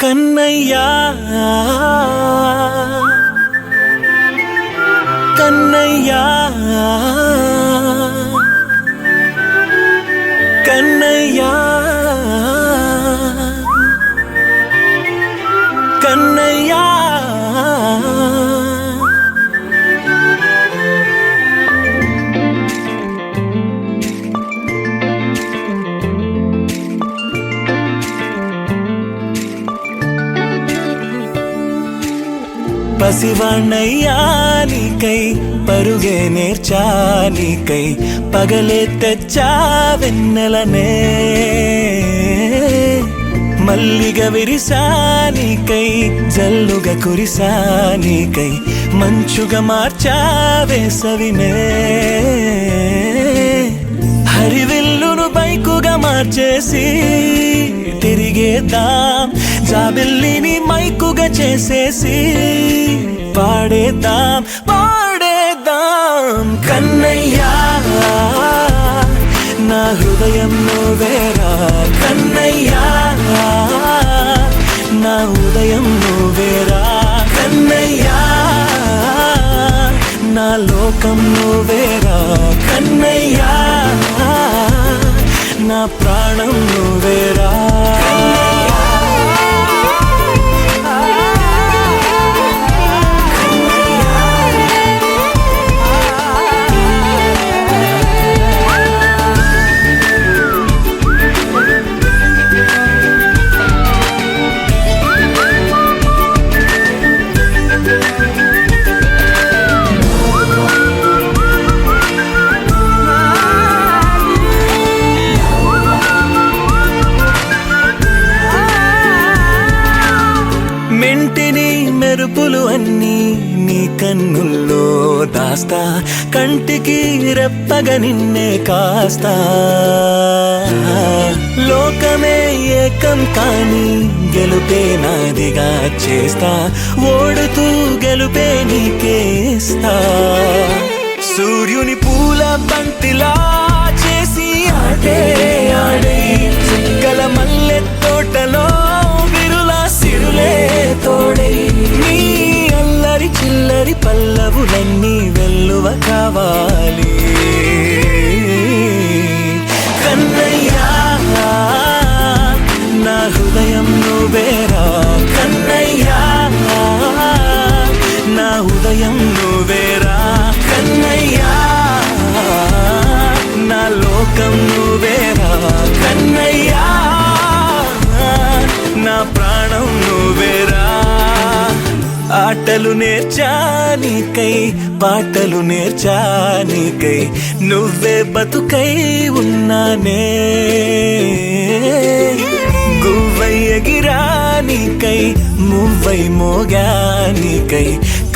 కన్నయ్యా కన్నయ్యా కన్నయ్యా కన్నయ్యా పసివాణ్ణయ్యా నీకై పరుగే నేర్చా నీకై పగలే తెచ్చా వెన్నెలనే మల్లిగ విరిసా నీకై జల్లుగా కురిసా నీకై మంచుగా మార్చా వేసవినే హరివిల్లును బైకుగా మార్చేసి తిరిగేద్దాం జాబిల్లిని మైకుగా చేసేసి పాడేద్దాం పాడేద్దాం కన్నయ్యా నా హృదయం నువ్వేరా కన్నయ్యా నా ఉదయం నువ్వేరా కన్నయ్యా నా లోకం నువ్వేరా కన్నయ్యా నా ప్రాణం నువ్వేరా మెంటిని మెరుపులు అన్నీ నీ కన్నుల్లో దాస్తా కంటికి రెప్పగా నిన్నే కాస్తా లోకమే ఏకం కాని గెలుపే నాదిగా చేస్తా ఓడుతూ గెలుపే నీకేస్తా సూర్యుని పూల బంతిలా చేసి ఆడే ఆడే చుక్కల మల్లె తోటలో సిరులే తోడై నీ అల్లరి చిల్లరి పల్లవులన్నీ వెల్లువ కావాలి కన్నయ్యా నా హృదయం నువ్వేరా కన్నయ్యా నా ఉదయం నువ్వేరా కన్నయ్యా నా లోకం నువ్వేరా కన్నయ్యా నా ప్రాణం నువ్వేరా ఆటలు నేర్చా నీకై పాటలు నేర్చా నీకై నువ్వే బతుకై ఉన్నానే గువ్వై ఎగిరా నీకై మువ్వై మోగా నీకై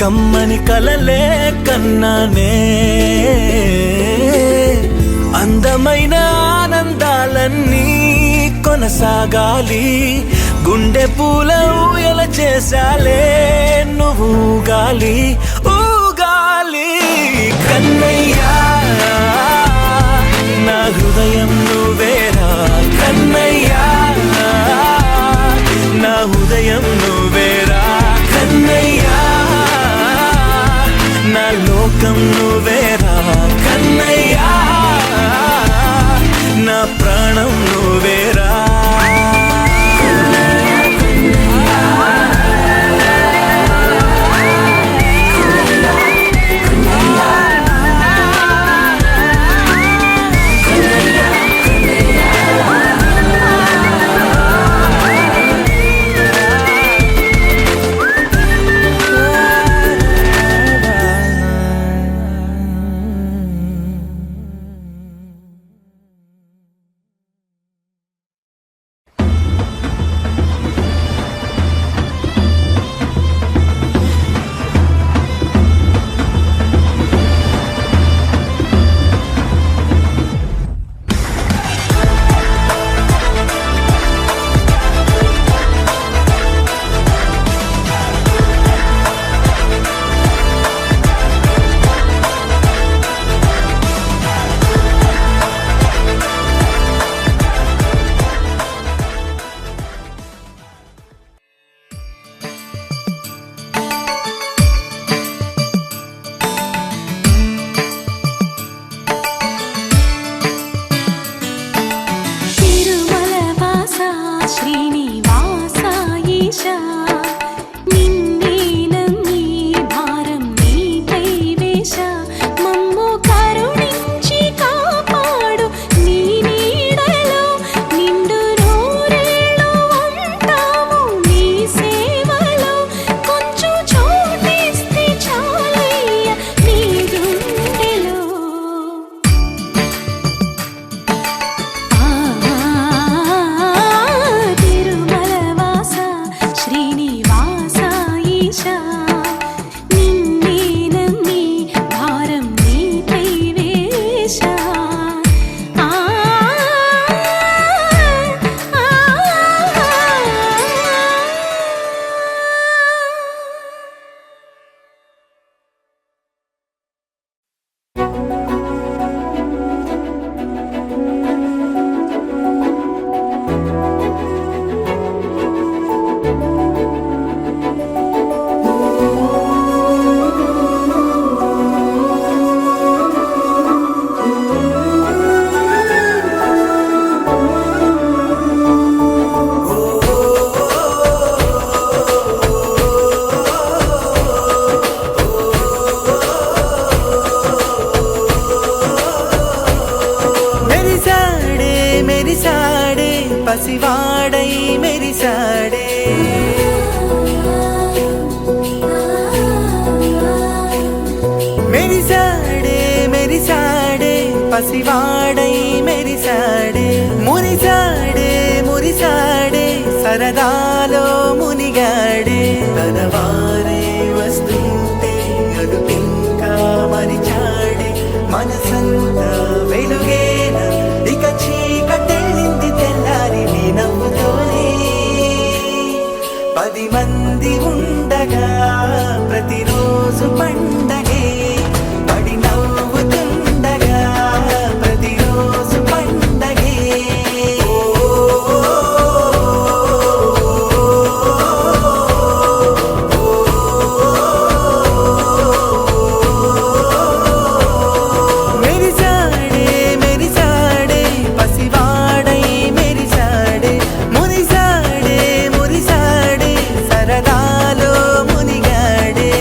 కమ్మని కలలే కన్నానే అందమైన ఆనందాలన్నీ కొనసాగాలి గుండె పూల ఊయల చేసాలే నువ్వు ఊగాలి ఊగాలి కన్నయ్యా నా హృదయం నువ్వేరా కన్నయ్యా నా ఉదయం నువ్వేరా కన్నయ్యా నా లోకం నువ్వేరా కన్నయ్యా నా ప్రాణం నువ్వేరా పసివాడై మెరిసాడే మురిసాడే మురిసాడే సరదాలో మునిగాడే తన వారే వస్తుంటే అదుపింకా మరిచాడే మనసంతా వెలుగేన ఇక చీకటెళ్ళింది తెల్లారి నీ నవ్వుతోనే 10 మంది ఉండగా ప్రతిరోజు పండగే పడి నవ్వుతుండగా ప్రతిరోజు పండగే మెరిసాడే మెరిసాడే పసివాడై మెరిసాడే మురిసాడే మురిసాడే సరదాలో మునిగాడే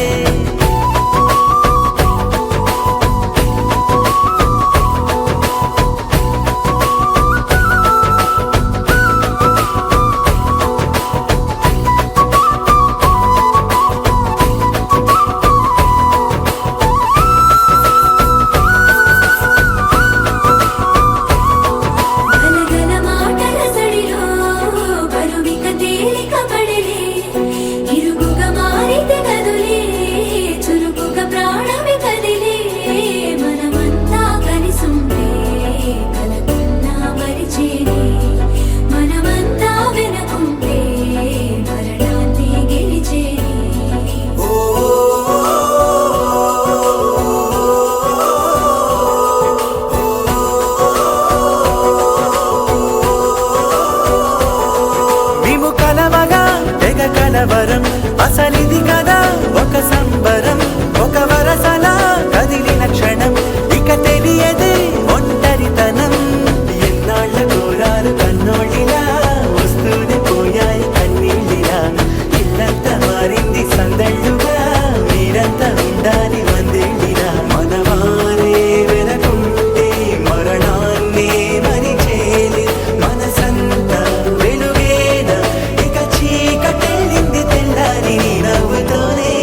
గలగల మాటల సడిలో బరువిక తేలిక పడలే ఇరుగుగా మారితే కదులే చురుకుగా ప్రాణమి కదిలే మనమంతా కలిసుంటే కలకున్నా మరిచేనే మనమంతా వెనకుంటే మరణాన్ని గెలిచేనే మేము కలవగా తెగ కలవరం అసలిది కదా ఒక సంబరం ఒక వరసలా కదిలిన క్షణం ఇక తెలియదే ఒంటరితనం ఎన్నాళ్ళ కోరారు కన్నోళ్ళిలా వస్తూనే పోయాయి కన్నీళ్ళిలా ఇల్లంతా మారింది సందళ్ళుగా మీరంతా ఉండాలి వందేళ్ళిలా మనవారే వెనకుంటే మరణాన్నే మరిచేలి మనసంతా వెలుగేన ఇక చీకటెళ్ళింది తెల్లారి నీ నవ్వుతోనే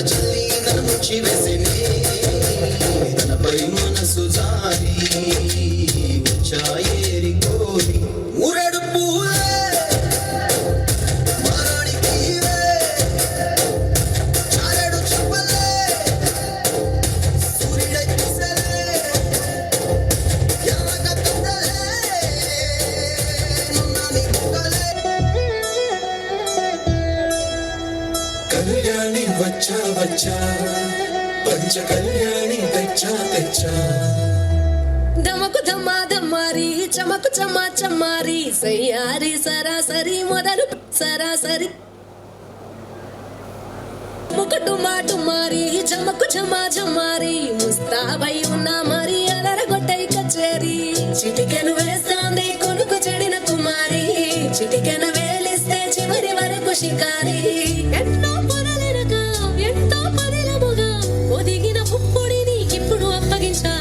చెల్లి నన్ను ముంచి వేసినే తనపై మనసు జారి వచ్చాయేరి కోరి మురడు పూలే మారాడికి చారడు చెప్పలే సూర్యుడై కిసలే ఎర్రగ తొందలే నున్నాని ముగలే కళ్యాణి వచ్చా వచ్చా పంచ కళ్యాణి తెచ్చా తెచ్చా దమకు ధమా ధమారి చమకు చమా చమారి సయ్యారి సరాసరి మొదలు సరాసరి ముకటు మాటు మారి చమకు చమా చమారి ముస్తాబై ఉన్నా మరి అలరగొట్టై కచేరి చిటికెను వేస్తాంది కొనుకు చెడిన కుమారి చిటికెన వేలిస్తే చివరి వరకు షికారి ఎన్నో పొరలెనక ఎంతో పదిలముగా ఒదిగిన పుప్పొడి నీకిప్పుడు అప్పగించా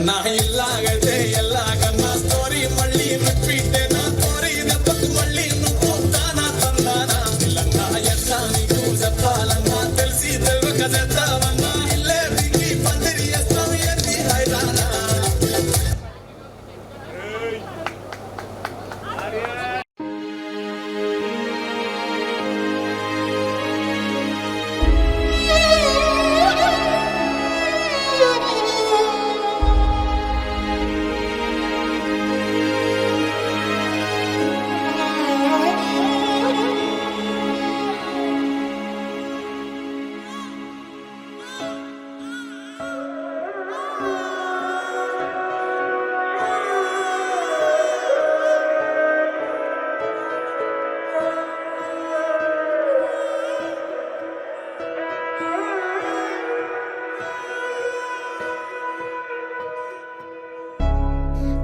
నా ఇల్లాగైతే ఎల్లాగన్నా స్టోరీ మళ్ళీ రిపీట్ నా స్టోరీ దెబ్బకు మళ్ళీ నువ్వు తానా తందానా పిల్లన్నా ఎట్లా నీకు చెప్పాలన్నా తెలిసి తెలియక చేద్దామన్నా ఇల్లే దిగి పందిరి వేస్తాం ఏంది హైరానా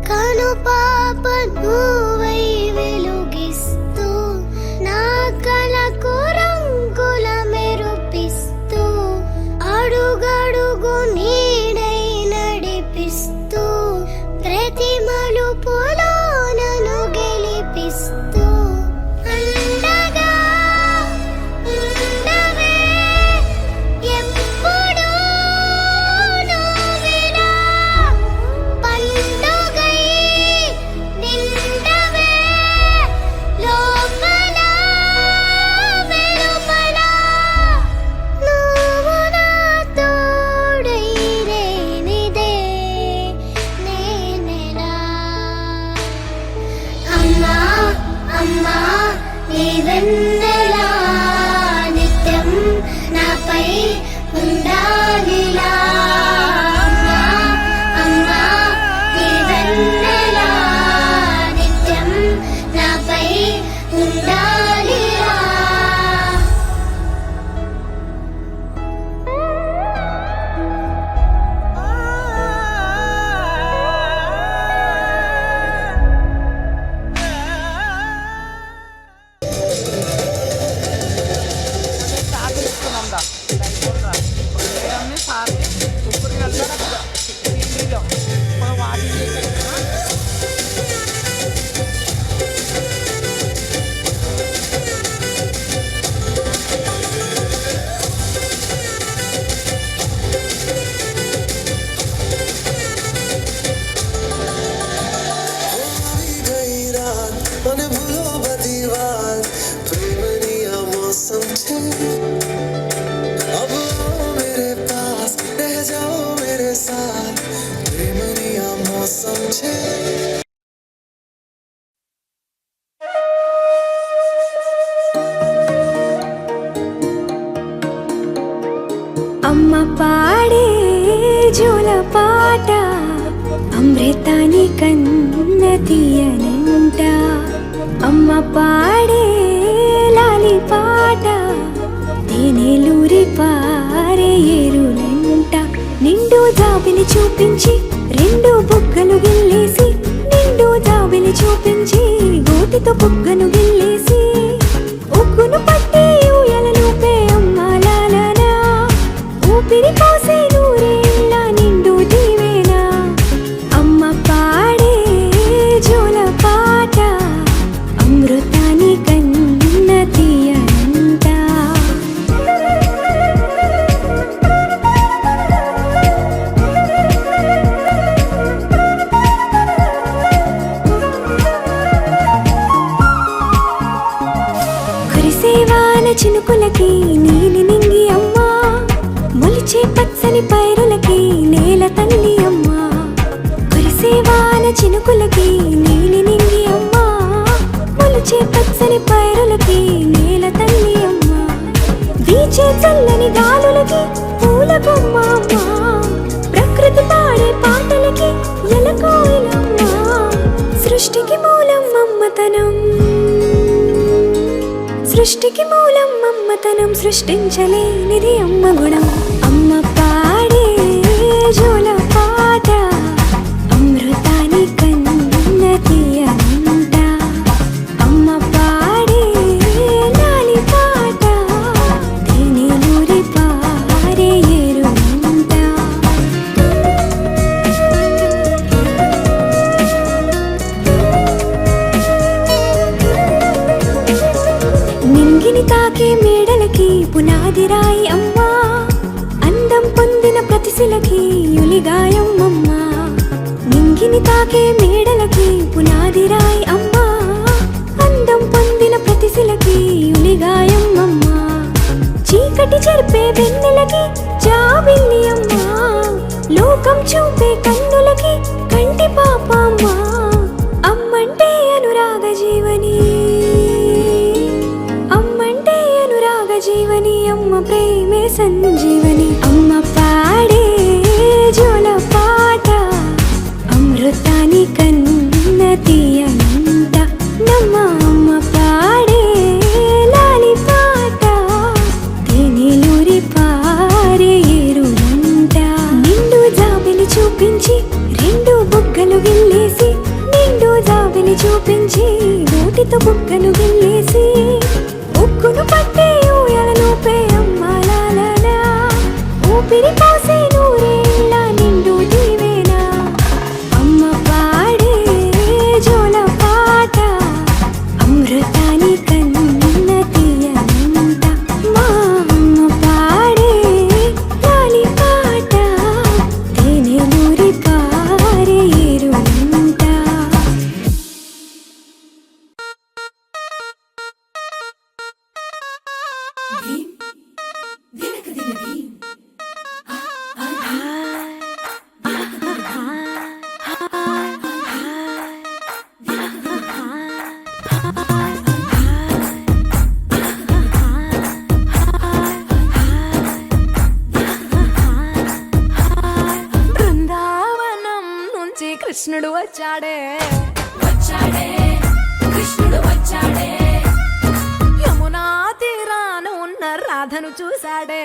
కను పాప నువ్వై వెలుగిస్తూ నా కలకు రంగుల మెరుపిస్తూ అడుగడుగు నీడై నడిపిస్తూ ప్రతి మలుపులో నన్ను గెలిపిస్తూ అండగా ఉండవే ఎప్పుడూ నువ్విలా పండుగై నిండవే లోపల వెలుపల నువ్వు నా తోడై లేనిదే నేనెలా అమ్మా అమ్మా నీ వెన్నెలా నిత్యం నాపై ఉండాలిలా అమ్మా అమ్మా నీ వెన్నెలా నిత్యం నాపై ఉండాలిలా मन भूलो बदीवार प्रेमनिया मौसम छे अब आओ मेरे पास रह जाओ मेरे साथ प्रेमनिया मौसम छे అమ్మ పాడే జోల పాట అమృతాని కన్న తీయనంట అమ్మ పాడే లాలి పాట తేనెలూరి పారే ఏరులంట నిండు జాబిని చూపించి రెండు బుగ్గలు గిల్లేసి నిండు జాబిని చూపించి నోటితో బుగ్గను గిల్లేసి ఉగ్గును పట్టి ఊయలలోపే అమ్మ లాలనా ఊపిరి పోసే నూరేళ్ళ నిండు దీవేనా అమ్మ పాడే జోల పాట అమృతాని కన్న తీయనంట కురిసేవాన చినుకులకి నీలి నింగి అమ్మా మొలిచే పచ్చని పైరులకి నేల తల్లి అమ్మా కురిసేవాన చినుకులకి నీలి నింగి అమ్మా మొలిచే పచ్చని పైరులకి నేల తల్లి అమ్మా వీచే చల్లని గాలులకి పూల బొమ్మ అమ్మా ప్రకృతి పాడే పాటలకి ఎలకోయిలమ్మా సృష్టికి మూలం మమ్మతనం సృష్టికి మూలం మమ్మతనం సృష్టించలేనిది అమ్మ గుణం అమ్మ పాడే జోల పాట అమృతాని కన్న తీయనంట అమ్మ పాడే లాలి పాట తేనెలూరి పారే ఏరునంట నింగిని తాకే మేడలకి పునాది రాయి అమ్మా అందం పొందిన ప్రతిశిలకి యులిగాయం అమ్మా నింగిని తాకే మేడలకి పునాది రాయి అమ్మా అందం పొందిన ప్రతిశిలకి యులిగాయం అమ్మా చీకటి చెరిపే వెన్నెలకి జాబిల్లి అమ్మా లోకం చూపే కన్నులకి కంటి పాప అమ్మా అమ్మంటే అనురాగ జీవని అమ్మంటే అనురాగ జీవని అమ్మ ప్రేమే సంజీవని అమ్మ పాడే జోల పాట అమృతాని కన్న తీయనంట నమ్మ అమ్మ పాడే లాలి పాట తేనెలూరి పారే ఏరునంట నిండు జాబిలి చూపించి రెండు బుగ్గలు గిల్లేసి నిండు జాబిలి చూపించి నోటితో బుగ్గను గిల్లేసి ఉక్కును పట్టి ఊయలలోపే అమ్మ లాలనా ఊపిరి పోసే నూరేళ్ళ నిండు దీవేనా అమ్మ పాడే జోల పాట అమృతాని కన్న తీయనంట మా అమ్మ పాడే లాలి పాట తేనెలూరి పారే ఏరునంట బృందావనం నుంచి కృష్ణుడు వచ్చాడే కృష్ణుడు వచ్చాడే యమునా తీరాన ఉన్న రాధను చూశాడే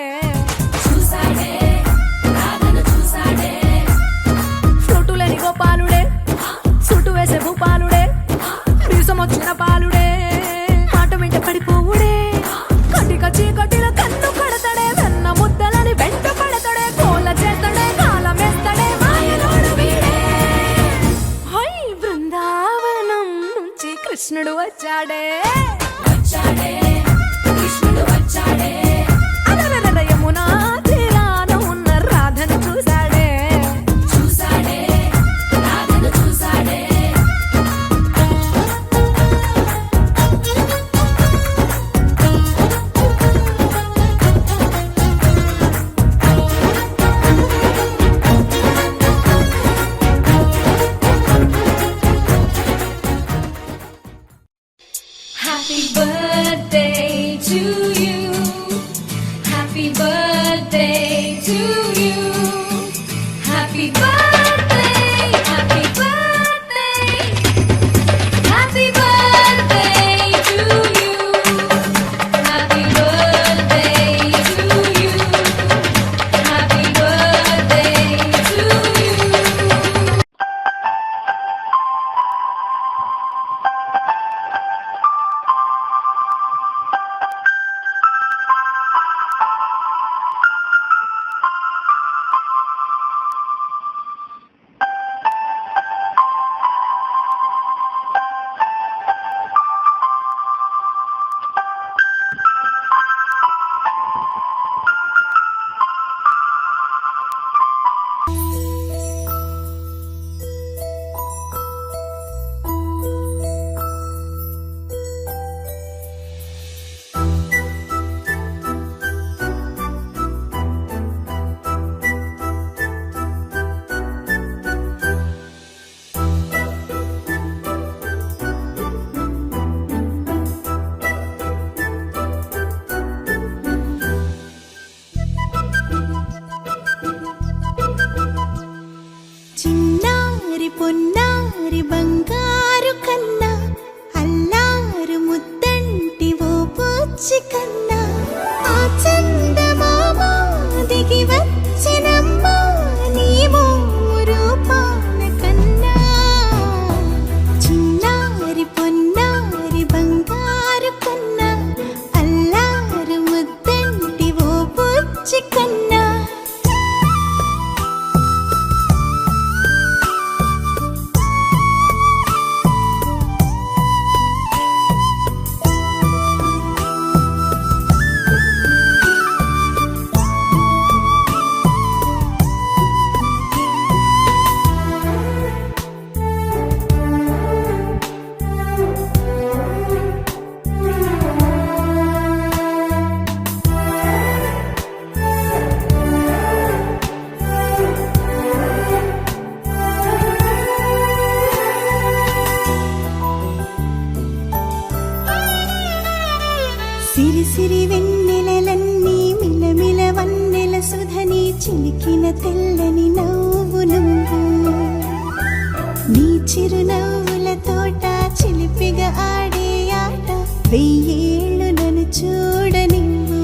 రాధను చూసాడే ఫ్రూటులేని గోపాలుడే సుటు వేసే భూపాలుడే వీసమొచ్చిన పాలుడే మాట వెంట పడిపోవుడే కటిక చీకటిలో కన్ను కడతాడే వెన్న ముద్దలని వెంట పడతాడే కోల చేస్తాడే కాలమేస్తాడే మాయలోడు వీడే హై బృందావనం నుంచి కృష్ణుడు వచ్చాడే కృష్ణుడు వచ్చాడే అలరల యమునా తీరాన ఉన్న రాధను చూశాడే రాధను చూసాడే Happy birthday to you. Happy birthday to you. Happy birthday, happy birthday. Happy birthday to you. Happy birthday to you. Happy birthday to you. సిరి సిరి వెన్నెలలన్నీ మిలమిల వన్నెల సుధని చిలికిన తెల్లని నవ్వు నువ్వు నీ చిరునవ్వుల తోట చిలిపిగా ఆడే ఆట వెయ్యేళ్ళు నన్ను చూడనివ్వు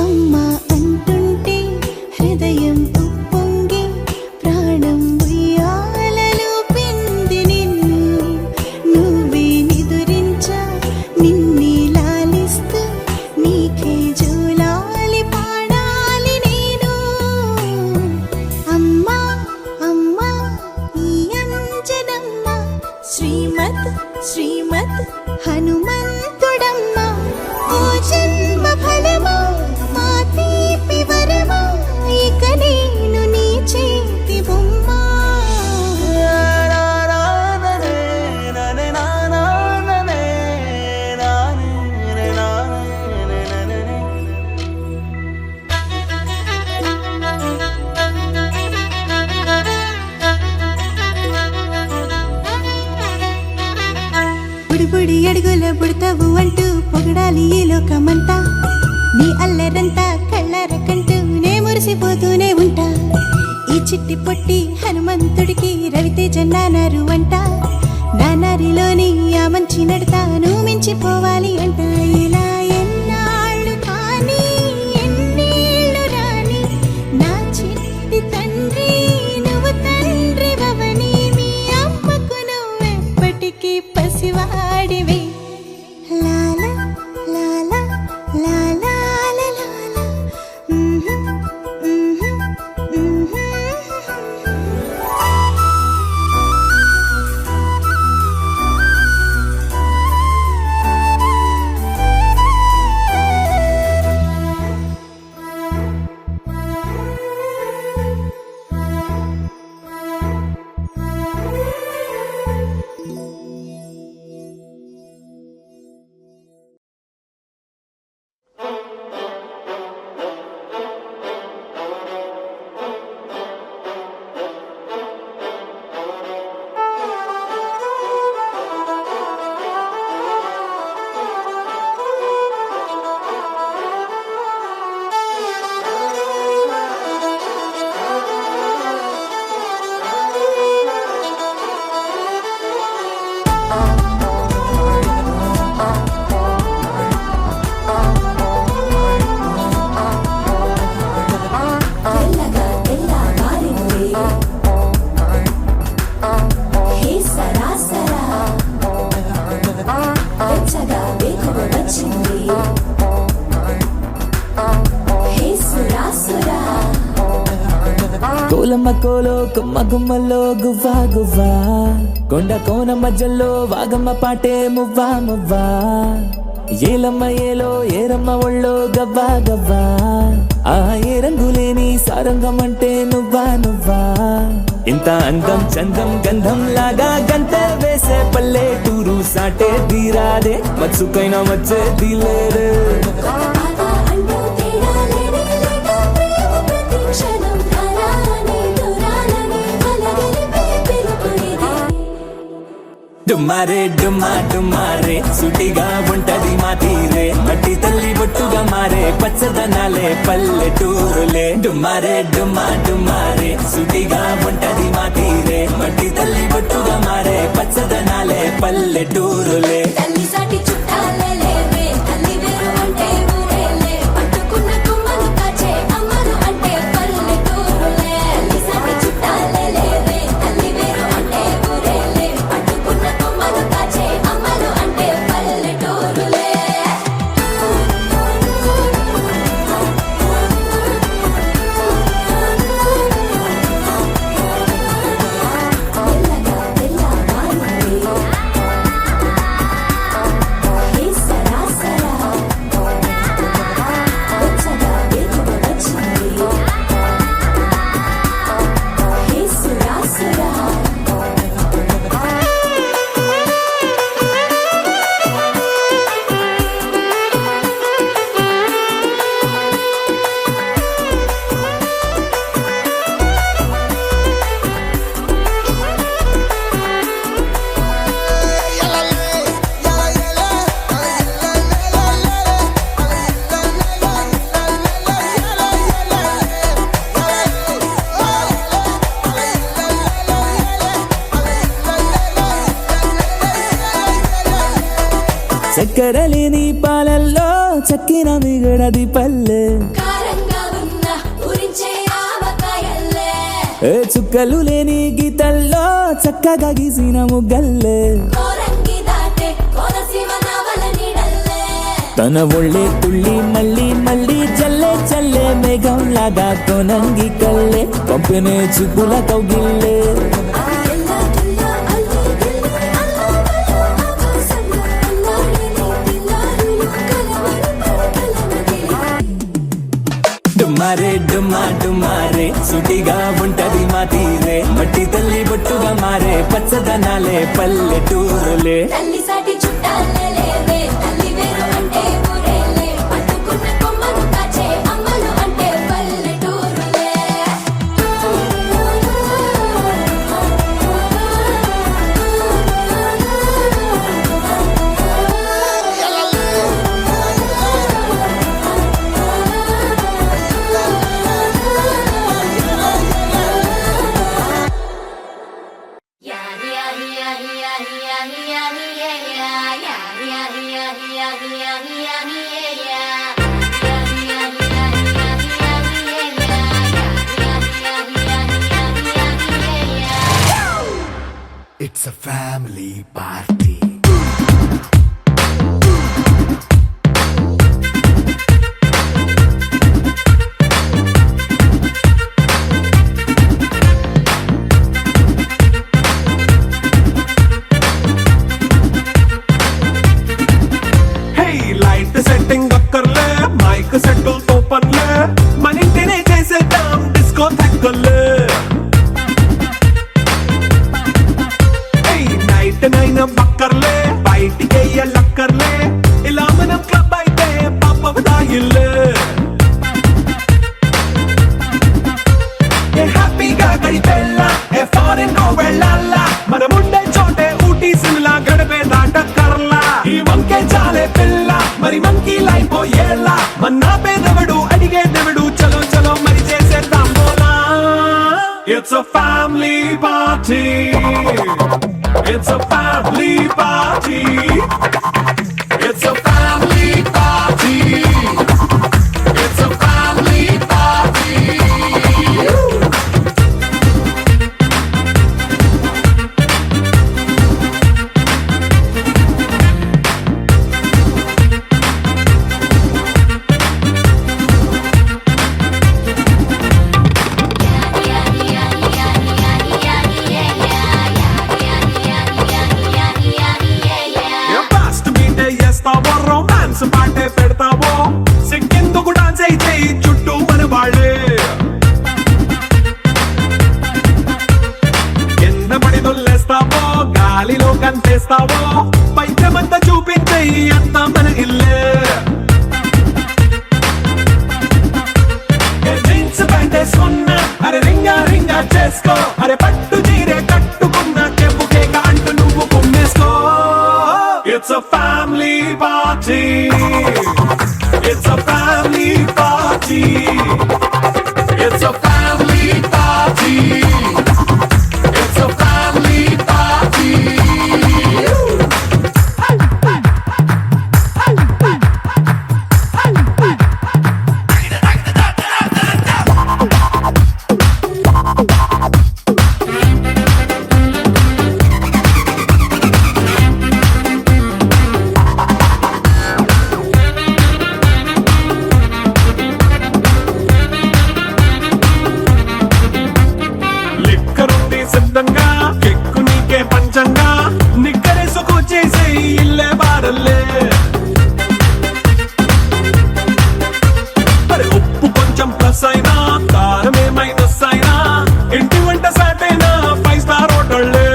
అమ్మా అంటుంటే హృదయం ఉప్పొంగి ప్రాణం ఉయ్యాలలో పిండి నిన్ను నువ్వే నిదురించా నిన్నే లాలిస్తూ నీకే జోలాలి పాడాలి నేను అమ్మా అమ్మా ఈ అంజనమ్మ శ్రీమత్ శ్రీమత్ హనుమంతుడమ్మ ఓ జన్మ ఫలమా మా తీపి వరమా ఇక నేను నీ చేతి బొమ్మ బుడి అడుగుల బుడతావు అంటూ పొగడాలి ఈ లోకమంతా నీ అల్లరంతా కళ్ళారకంటూ నే మురిసిపోతూనే ఉంటా ఈ చిట్టి పొట్టి హనుమంతుడికి రవితేజ నానారు అంట నానారిలోని ఆ మంచి నడతాను మించిపోవాలి అంట ఇలా ఎన్నాళ్ళు కానీ ఎన్నేళ్ళు రాని నా చిట్టి తండ్రి నువ్వు తండ్రి భవని మీ అమ్మకు నువ్వెప్పటికీ పసివాడివి లాల లాల లాల లాల తెల్లగా తెల్లవారింది హే సరాసరా వెచ్చగా వేకువ వచ్చింది హే సురాసురా కోలమ్మ కోలో కొమ్మ గుమ్మలో గువ్వా గువ్వా కొండ కోన మధ్యలో వాగమ్మ పాటే మువ్వా మువ్వా ఏలమ్మ ఏలో ఏరమ్మ ఒళ్ళో గవ్వా గవ్వా ఆ ఏ రంగులేని సారంగం అంటే నువ్వా నువ్వా ఇంత అందం చందం గంధం లాగా గంట వేసే పల్లెటూరు సాటే తీరాదే మత్సుకైనా వచ్చే తీలేదే పాత అంటూ తేడా లేనే లేక ప్రేమ ప్రతి క్షణం ధారాలని దూరాలని కలగలిపే పిలుపు ఇది డుమ్మారే డుమ్మా డుమ్మారే సుటిగా ఉంటది మా తీరే మట్టి తల్లి బొట్టుగా మారే పచ్చదనాలే పల్లెటూరులే డుమ్మారే డుమ్మా డుమ్మారే సుటిగా ఉంటది మా తీరే మట్టి తల్లి బొట్టుగా మారే పచ్చదనాలే పల్లెటూరులే తల్లి సాటి చుట్టాలే లేవే తల్లి వేరు అంటే ఊరేలే పట్టుకున్న కొమ్మను కాచే అమ్మను అంటే పల్లెటూరులే తల్లి సాటి చుట్టాలే లేవే తల్లి వేరు అంటే ఊరేలే పట్టుకున్న కొమ్మను కాచే అమ్మను అంటే పల్లెటూరులే తెల్లగా తెల్లవారింది చక్కెర లేని పాలల్లో చక్కిన మిగడది పల్లె కారంగా ఉన్న ఊరించే ఆవకాయల్లే చుక్కలు లేని గీతల్లో చక్కగా గీసిన ముగ్గల్లే కోరంగి దాటే కోనసీమ నావల నీడల్లే తన ఒళ్ళే తుళ్ళి మళ్ళీ మళ్ళీ చల్లే చల్లే మేఘం లాగా కొనంగి కల్లే పంపినే చిక్కుల కౌగిల్లే అల్లా తుల్లా అల్లి దిల్లి అల్లా బల్లా ఆకాశంలో అల్లాడిని పిల్లారులు కలవరు పడకలమదిలి డుమ్మారే డుమ్మా డుమ్మారే సుటిగా ఉంటది మా తీరే మట్టి తల్లి బొట్టుగా మారే పచ్చదనాలే పల్లెటూరులే తల్లి సాటి చుట్టాలే లేవే తల్లి వేరు అంటే ఊరేలే పట్టుకున్న కొమ్మను కాచే అమ్మలు అంటే పల్లెటూరులే It's a family party. Hey, light setting అక్కర్లే మైక్ సెట్టు ఓపెన్లే మన ఇంటినే చేసేద్దాం డిస్కో థక్కర్లే నైట్ నైన్ బక్కర్లే బయటికి వెయ్యలక్కర్లే ఇలా మనం క్లబ్ అయితే పాప దాయిల్లే ఏ హ్యాపీగా గడిపెళ్ళ ఏ ఫారెన్ కో వెళ్ళాల మనం ఉండే చోటే ఊటీ సిమ్లా గడిపే దాటక్కర్లా ఈ వంకే చాలే పిల్ల మరి మంకీ లైఫ్ ఏళ్ళ మన్నా పేదవడు అడిగే దేవుడు చలో చలో మరి చేసేద్దాం బోలా It's a family party. It's a family party. It's a family party. It's a family party. Fast మీటే చేస్తావో రొమాన్స్ పాటే పెడతావో సిగ్గెందుకు డాన్స్ అయితే చుట్టూ మన వాళ్ళే కింద పడి దొల్లేస్తావో గాలిలో కంతేస్తావో పైద్యమంతా చూపించే అంతా మన ఇల్లే జీన్స్ ప్యాంట్ వేసుకున్నా అరే రింగా రింగా చేసుకో అరే పట్టు చీరే కట్టుకున్న చెప్పు కేక అంటూ నువ్వు కుమ్మేసుకో It's a family party. It's a family party. It's a family party. It's a family party. లిక్కరుంది సిద్ధంగా కెక్కు నీకే పంచంగా నిక్కరేసుకు చేసే ఇల్లే బారల్లే మరి ఉప్పు కొంచెం ప్లస్ అయినా కారమే మైనస్ అయినా ఇంటి వంట సాటైనా 5 స్టార్ హోటళ్ళే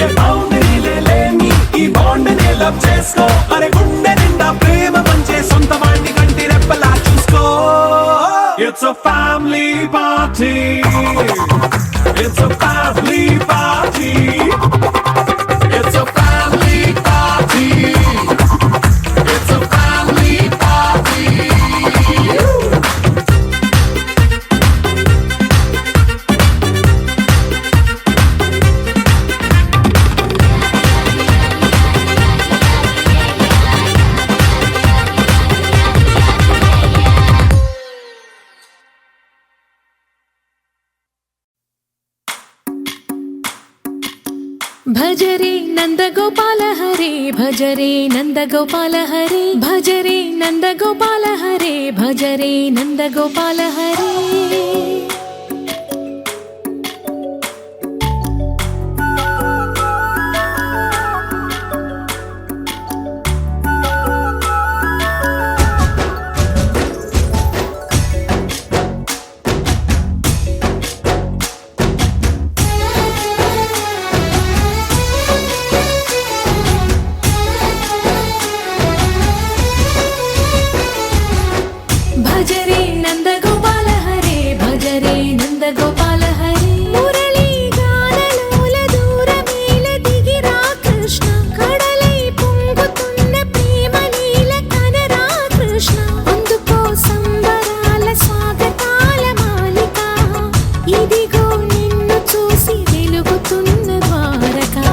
ఏ బౌండరీలే లేని ఈ బాండ్ ని లవ్ చేసుకో అరే గుండె నిండా ప్రేమ పంచే సొంత వాడిని కంటి రెప్పలా చూసుకో It's a family party. It's a family party. It's a family party. It's a family party. భజరే Nandagopala Hare భజరే Nandagopala Hare భజరే Nandagopala Hare భజరే Nandagopala Hare భజరే Nandagopala Hare భజరే Nandagopala Hare Murali గానలోల దూరమేల దిగిరా Krishna కడలై పొంగుతున్న ప్రేమ లీల కనరా కృష్ణ అందుకో సంబరాల స్వాగతాల మాలిక ఇదిగో నిన్ను చూసి వెలుగుతున్న ద్వారకా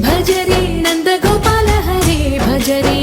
భజరే నందగోపాల హరే భజరే